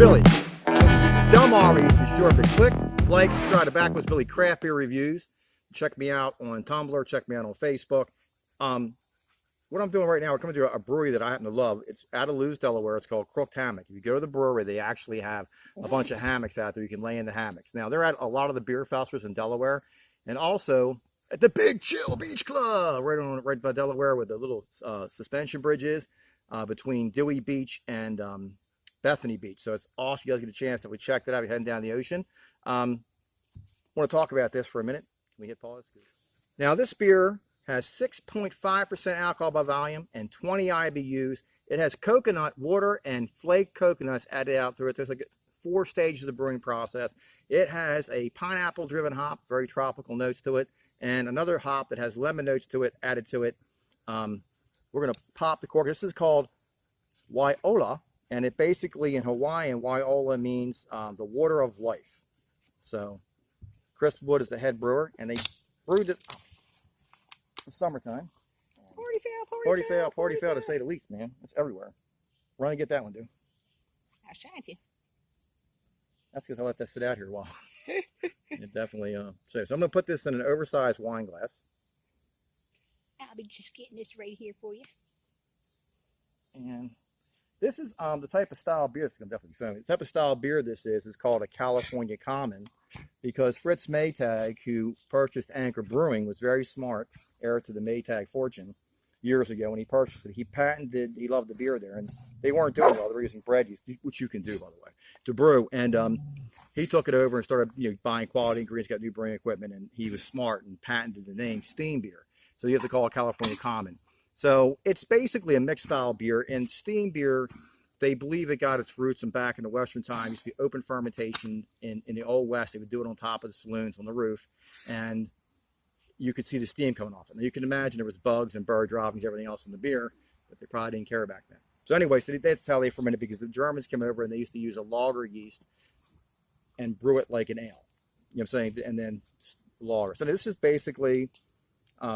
Billy. Dumb R's for short, but click, like, subscribe to BackwoodsBilly Craft Beer Reviews. Check me out on Tumblr. Check me out on Facebook. What I'm doing right now, we're coming to a brewery that I happen to love. It's out of Lewes, Delaware. It's called Crooked Hammock. If you go to the brewery, they actually have a bunch of hammocks out there. You can lay in the hammocks. Now, they're at a lot of the beer festivals in Delaware, and also at the Big Chill Beach Club, right by Delaware, where the little suspension bridge is between Dewey Beach and Bethany Beach. So it's awesome. You guys get a chance that we checked it out. We're heading down the ocean. I want to talk about this for a minute. Can we hit pause? Now, this beer has 6.5% alcohol by volume and 20 IBUs. It has coconut water and flaked coconuts added out through it. There's like 4 stages of the brewing process. It has a pineapple-driven hop, very tropical notes to it, and another hop that has lemon notes to it added to it. We're going to pop the cork. This is called Wai Ola, and it basically in Hawaiian, Wai Ola means the water of life. So Chris Wood is the head brewer, and they brewed it. It's summertime. Party foul, to say the least, man. It's everywhere. Run and get that one, dude. I shan't you. That's because I let that sit out here a while. It definitely so I'm gonna put this in an oversized wine glass. I'll be just getting this right here for you. And this is the type of style beer. It's gonna definitely be funny. The type of style beer this is called a California Common, because Fritz Maytag, who purchased Anchor Brewing, was very smart, heir to the Maytag fortune, years ago when he purchased it. He patented, he loved the beer there, and they weren't doing well. They were using bread yeast, which you can do, by the way, to brew. And he took it over and started buying quality ingredients, got new brewing equipment, and he was smart and patented the name steam beer. So you have to call it California Common. So it's basically a mixed style beer. And steam beer, they believe it got its roots back in the Western time. It used to be open fermentation in the Old West. They would do it on top of the saloons on the roof, and you could see the steam coming off it. Now you can imagine there was bugs and bird droppings, everything else in the beer, but they probably didn't care back then. So anyway, so that's how they fermented, because the Germans came over and they used to use a lager yeast and brew it like an ale. You know what I'm saying? And then lager. So this is basically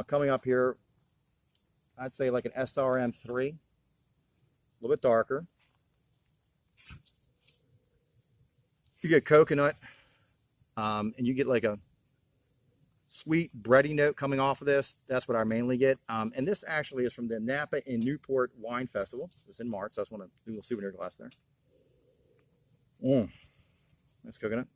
coming up here, I'd say like an SRM3, a little bit darker. You get coconut, and you get like a sweet bready note coming off of this. That's what I mainly get. And this actually is from the Napa in Newport Wine Festival. It was in March, so I just want to do a little souvenir glass there. Nice coconut.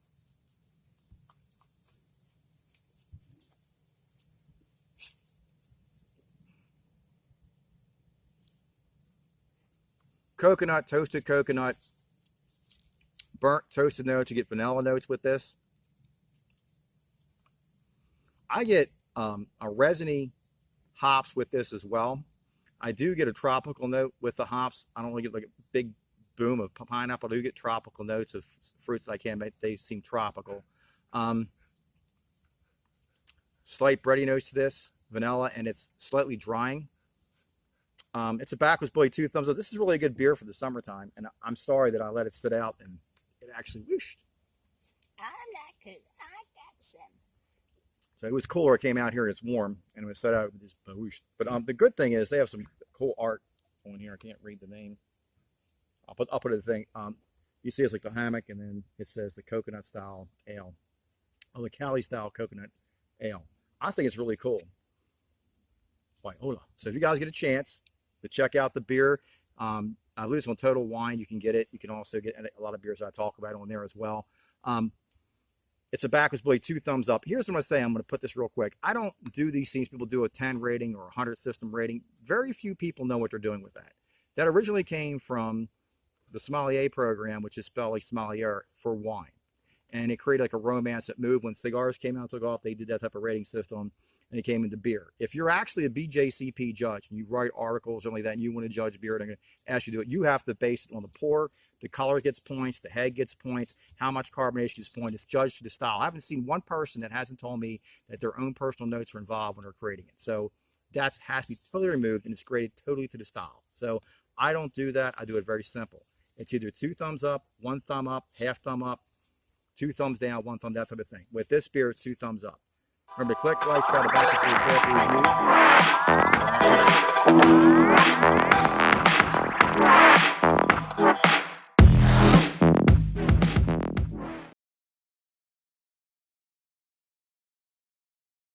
Coconut, toasted coconut, burnt toasted notes. You get vanilla notes with this. I get a resiny hops with this as well. I do get a tropical note with the hops. I don't really get like a big boom of pineapple. I do get tropical notes of fruits I can make. They seem tropical. Slight bready notes to this, vanilla, and it's slightly drying. It's a BackwoodsBilly 2 thumbs up. This is really a good beer for the summertime, and I'm sorry that I let it sit out and it actually whooshed. I'm not good. I got some. So it was cooler. It came out here and it's warm, and it was set out with this whoosh. But the good thing is they have some cool art on here. I can't read the name. I'll put it the thing. You see it's like the hammock, and then it says the coconut style ale. Oh, the Cali style coconut ale. I think it's really cool. Wai Ola. So if you guys get a chance to check out the beer, I believe it's on Total Wine. You can get it. You can also get a lot of beers I talk about on there as well. It's a BackwoodsBilly 2 thumbs up. Here's what I'm going to say. I'm going to put this real quick. I don't do these things. People do a 10 rating or a 100 system rating. Very few people know what they're doing with that. That originally came from the sommelier program, which is spelled like sommelier for wine. And it created like a romance that moved. When cigars came out and took off, they did that type of rating system, and it came into beer. If you're actually a BJCP judge and you write articles or like that, and you want to judge beer, and I'm going to ask you to do it, you have to base it on the pour. The color gets points, the head gets points, how much carbonation gets points. It's judged to the style. I haven't seen one person that hasn't told me that their own personal notes are involved when they're creating it. So that has to be totally removed, and it's graded totally to the style. So I don't do that. I do it very simple. It's either 2 thumbs up, 1 thumb up, half thumb up, 2 thumbs down, 1 thumb, that type of thing. With this beer, it's 2 thumbs up. Remember to click, like, subscribe to BackwoodsBilly Craft Beer Reviews.